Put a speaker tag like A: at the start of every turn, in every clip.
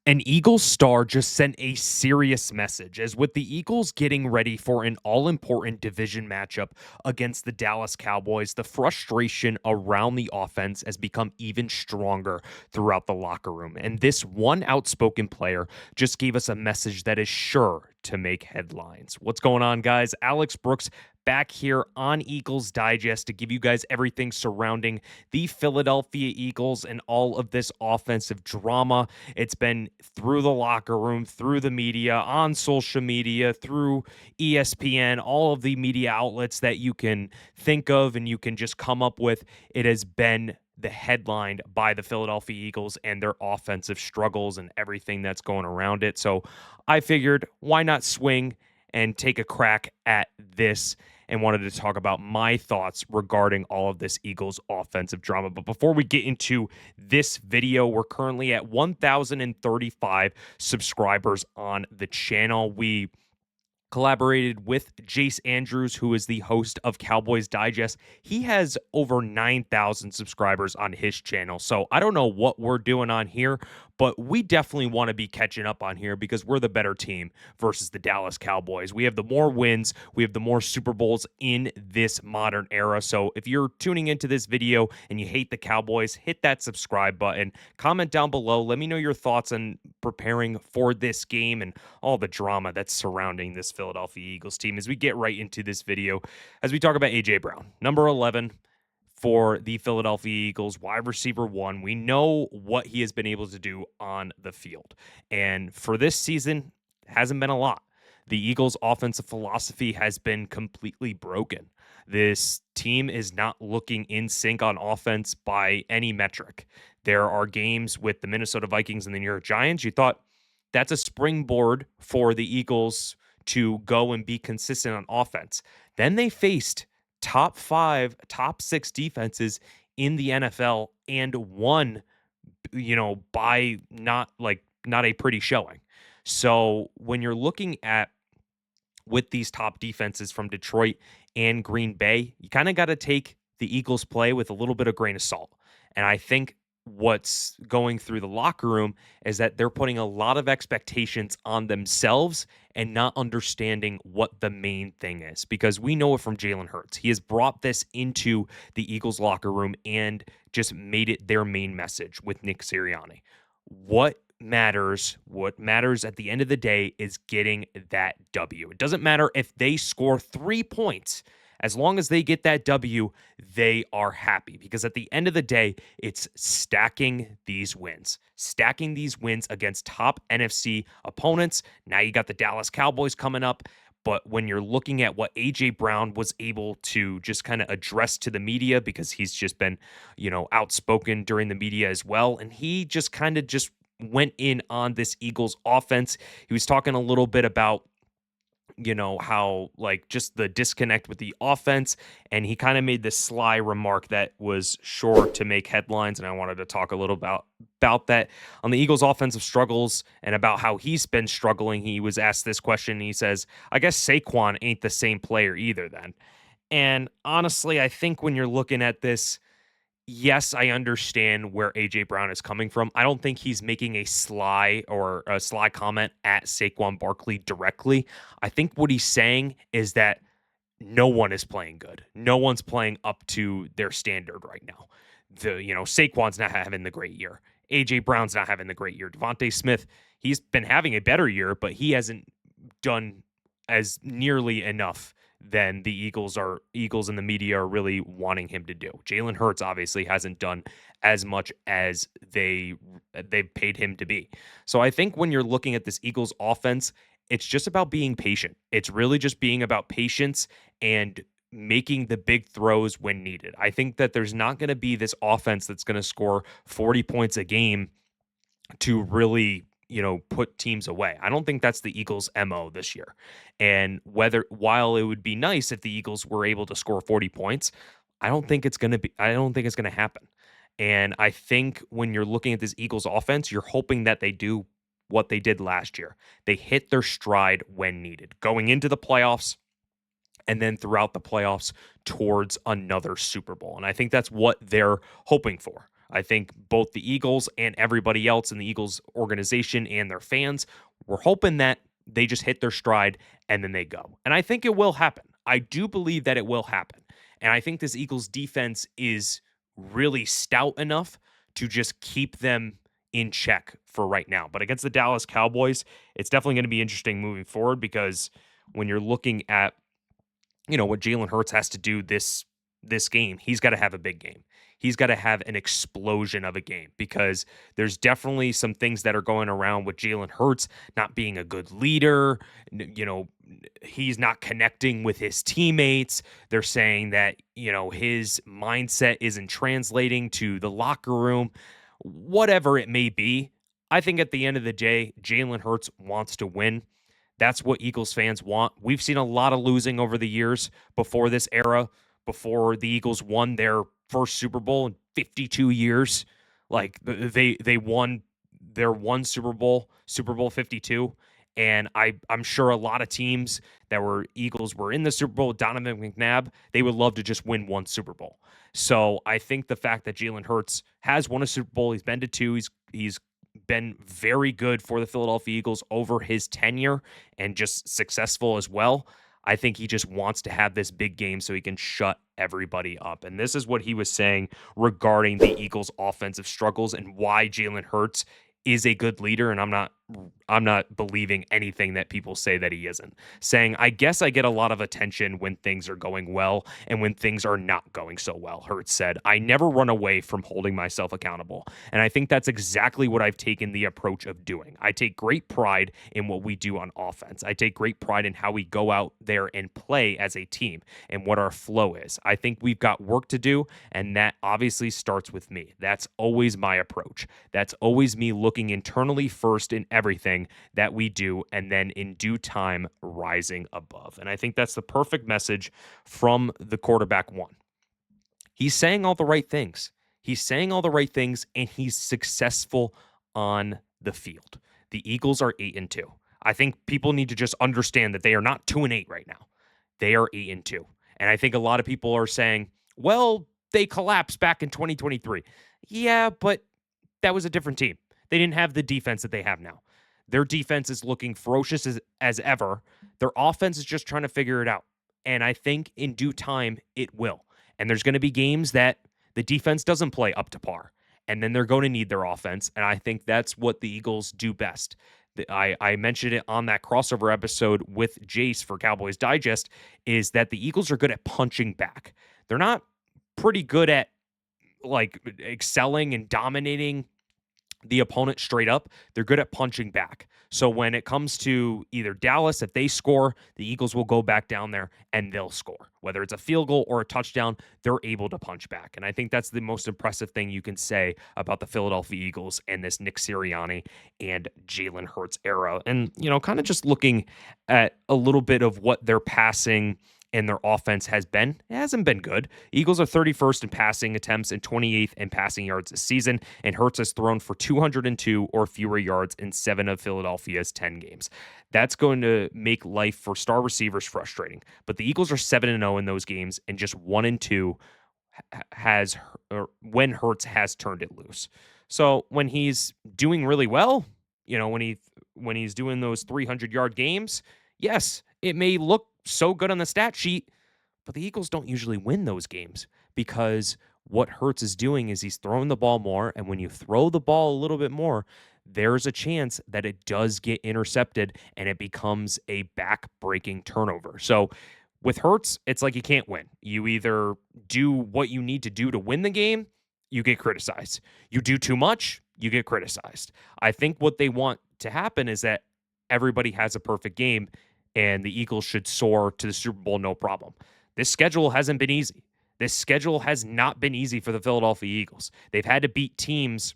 A: An Eagles star just sent a serious message as with the Eagles getting ready for an all-important division matchup against the Dallas Cowboys, the frustration around the offense has become even stronger throughout the locker room. And this one outspoken player just gave us a message that is sure to make headlines. What's going on, guys? Alex Brooks back here on Eagles Digest to give you guys everything surrounding the Philadelphia Eagles and all of this offensive drama. It's been through the locker room, through the media, on social media, through ESPN, all of the media outlets that you can think of and you can just come up with. It has been the headline by the Philadelphia Eagles and their offensive struggles and everything that's going around it. So I figured, why not swing and take a crack at this, and wanted to talk about my thoughts regarding all of this Eagles offensive drama. But before we get into this video, we're currently at 1,035 subscribers on the channel. We collaborated with Jace Andrews, who is the host of Cowboys Digest. He has over 9,000 subscribers on his channel. So I don't know what we're doing on here, but we definitely want to be catching up on here because we're the better team versus the Dallas Cowboys. We have the more wins. We have the more Super Bowls in this modern era. So if you're tuning into this video and you hate the Cowboys, hit that subscribe button. Comment down below. Let me know your thoughts on preparing for this game and all the drama that's surrounding this Philadelphia Eagles team as we get right into this video, as we talk about A.J. Brown, number 11 for the Philadelphia Eagles, wide receiver one. We know what he has been able to do on the field. And for this season, hasn't been a lot. The Eagles' offensive philosophy has been completely broken. This team is not looking in sync on offense by any metric. There are games with the Minnesota Vikings and the New York Giants. You thought that's a springboard for the Eagles to go and be consistent on offense. Then they faced top 5, top 6 defenses in the NFL and won, by not a pretty showing. So when you're looking at with these top defenses from Detroit and Green Bay, you kind of got to take the Eagles play with a little bit of grain of salt. And I think what's going through the locker room is that they're putting a lot of expectations on themselves and not understanding what the main thing is, because we know it from Jalen Hurts. He has brought this into the Eagles locker room and just made it their main message with Nick Sirianni. What matters at the end of the day is getting that W. It doesn't matter if they score 3 points. As long as they get that W, they are happy, because at the end of the day, it's stacking these wins against top NFC opponents. Now you got the Dallas Cowboys coming up. But when you're looking at what A.J. Brown was able to just kind of address to the media, because he's just been, outspoken during the media as well, and he just kind of just went in on this Eagles offense. He was talking a little bit about how just the disconnect with the offense, and he kind of made this sly remark that was sure to make headlines, and I wanted to talk a little about that on the Eagles offensive struggles and about how he's been struggling. He was asked this question and he says, I guess Saquon ain't the same player either then. And honestly, I think when you're looking at this, yes, I understand where A.J. Brown is coming from. I don't think he's making a sly comment at Saquon Barkley directly. I think what he's saying is that no one is playing good. No one's playing up to their standard right now. Saquon's not having the great year. A.J. Brown's not having the great year. DeVonta Smith, he's been having a better year, but he hasn't done as nearly enough than the Eagles in the media are really wanting him to do. Jalen Hurts obviously hasn't done as much as they've paid him to be. So I think when you're looking at this Eagles offense, it's just about being patient. It's really just being about patience and making the big throws when needed. I think that there's not going to be this offense that's going to score 40 points a game to really put teams away. I don't think that's the Eagles' MO this year. And while it would be nice if the Eagles were able to score 40 points, I don't think it's going to happen. And I think when you're looking at this Eagles offense, you're hoping that they do what they did last year. They hit their stride when needed, going into the playoffs and then throughout the playoffs towards another Super Bowl. And I think that's what they're hoping for. I think both the Eagles and everybody else in the Eagles organization and their fans were hoping that they just hit their stride and then they go. And I think it will happen. I do believe that it will happen. And I think this Eagles defense is really stout enough to just keep them in check for right now. But against the Dallas Cowboys, it's definitely going to be interesting moving forward because when you're looking at what Jalen Hurts has to do this game, he's got to have a big game. He's got to have an explosion of a game because there's definitely some things that are going around with Jalen Hurts not being a good leader. He's not connecting with his teammates. They're saying that, his mindset isn't translating to the locker room. Whatever it may be, I think at the end of the day, Jalen Hurts wants to win. That's what Eagles fans want. We've seen a lot of losing over the years before this era, before the Eagles won their first Super Bowl in 52 years. Like they won their one Super Bowl, Super Bowl 52. And I'm sure a lot of teams that were Eagles were in the Super Bowl with Donovan McNabb, they would love to just win one Super Bowl. So I think the fact that Jalen Hurts has won a Super Bowl, he's been to two, he's been very good for the Philadelphia Eagles over his tenure and just successful as well. I think he just wants to have this big game so he can shut everybody up. And this is what he was saying regarding the Eagles' offensive struggles and why Jalen Hurts is a good leader. And I'm not believing anything that people say that he isn't. Saying, I guess I get a lot of attention when things are going well and when things are not going so well. Hurts said, I never run away from holding myself accountable. And I think that's exactly what I've taken the approach of doing. I take great pride in what we do on offense. I take great pride in how we go out there and play as a team and what our flow is. I think we've got work to do, and that obviously starts with me. That's always my approach. That's always me looking internally first in everything that we do, and then in due time rising above. And I think that's the perfect message from the quarterback one. He's saying all the right things. He's saying all the right things, and he's successful on the field. The Eagles are 8-2. I think people need to just understand that they are not 2-8 right now. They are 8-2. And I think a lot of people are saying, well, they collapsed back in 2023. Yeah, but that was a different team. They didn't have the defense that they have now. Their defense is looking ferocious as ever. Their offense is just trying to figure it out. And I think in due time, it will. And there's going to be games that the defense doesn't play up to par. And then they're going to need their offense. And I think that's what the Eagles do best. I mentioned it on that crossover episode with Jace for Cowboys Digest, is that the Eagles are good at punching back. They're not pretty good at like excelling and dominating the opponent straight up. They're good at punching back. So when it comes to either Dallas, if they score, the Eagles will go back down there and they'll score. Whether it's a field goal or a touchdown, they're able to punch back. And I think that's the most impressive thing you can say about the Philadelphia Eagles and this Nick Sirianni and Jalen Hurts era. And, kind of just looking at a little bit of what they're passing and their offense it hasn't been good. Eagles are 31st in passing attempts and 28th in passing yards this season, and Hurts has thrown for 202 or fewer yards in 7 of Philadelphia's 10 games. That's going to make life for star receivers frustrating. But the Eagles are 7-0 in those games, and just 1-2 when Hurts has turned it loose. So when he's doing really well, when he's doing those 300-yard games, yes, it may look so good on the stat sheet, but the Eagles don't usually win those games because what Hurts is doing is he's throwing the ball more, and when you throw the ball a little bit more, there's a chance that it does get intercepted and it becomes a back-breaking turnover. So with Hurts, it's like you can't win. You either do what you need to do to win the game, you get criticized. You do too much, you get criticized. I think what they want to happen is that everybody has a perfect game, and the Eagles should soar to the Super Bowl no problem. This schedule hasn't been easy. This schedule has not been easy for the Philadelphia Eagles. They've had to beat teams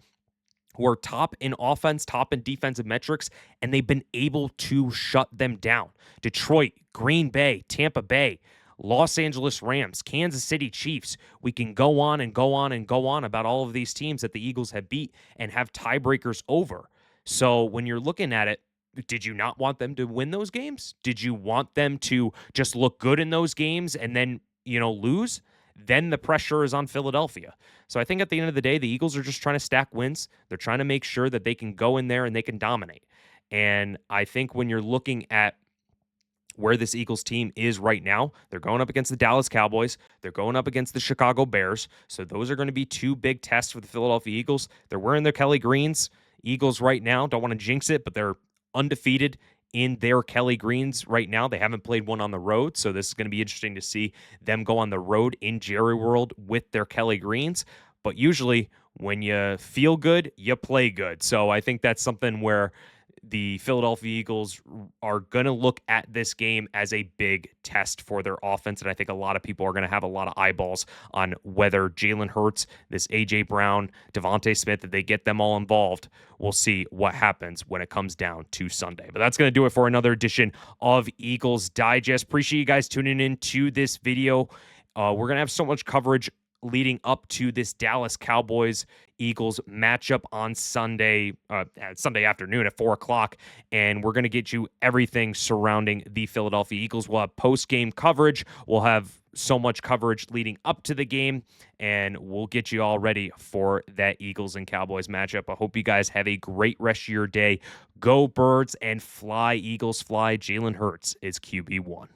A: who are top in offense, top in defensive metrics, and they've been able to shut them down. Detroit, Green Bay, Tampa Bay, Los Angeles Rams, Kansas City Chiefs. We can go on and go on and go on about all of these teams that the Eagles have beat and have tiebreakers over. So when you're looking at it, did you not want them to win those games? Did you want them to just look good in those games and then, lose? then the pressure is on Philadelphia. So I think at the end of the day, the Eagles are just trying to stack wins. They're trying to make sure that they can go in there and they can dominate. And I think when you're looking at where this Eagles team is right now, they're going up against the Dallas Cowboys. They're going up against the Chicago Bears. So those are going to be two big tests for the Philadelphia Eagles. They're wearing their Kelly Greens. Eagles right now, don't want to jinx it, but they're undefeated in their Kelly Greens right now. They haven't played one on the road, so this is going to be interesting to see them go on the road in Jerry World with their Kelly Greens. But usually when you feel good, you play good. So I think that's something where the Philadelphia Eagles are going to look at this game as a big test for their offense. And I think a lot of people are going to have a lot of eyeballs on whether Jalen Hurts, this A.J. Brown, DeVonta Smith, if they get them all involved. We'll see what happens when it comes down to Sunday. But that's going to do it for another edition of Eagles Digest. Appreciate you guys tuning in to this video. We're going to have so much coverage leading up to this Dallas Cowboys Eagles matchup on Sunday afternoon at 4 o'clock. And we're going to get you everything surrounding the Philadelphia Eagles. We'll have post-game coverage. We'll have so much coverage leading up to the game, and we'll get you all ready for that Eagles and Cowboys matchup. I hope you guys have a great rest of your day. Go Birds and fly, Eagles fly. Jalen Hurts is QB1.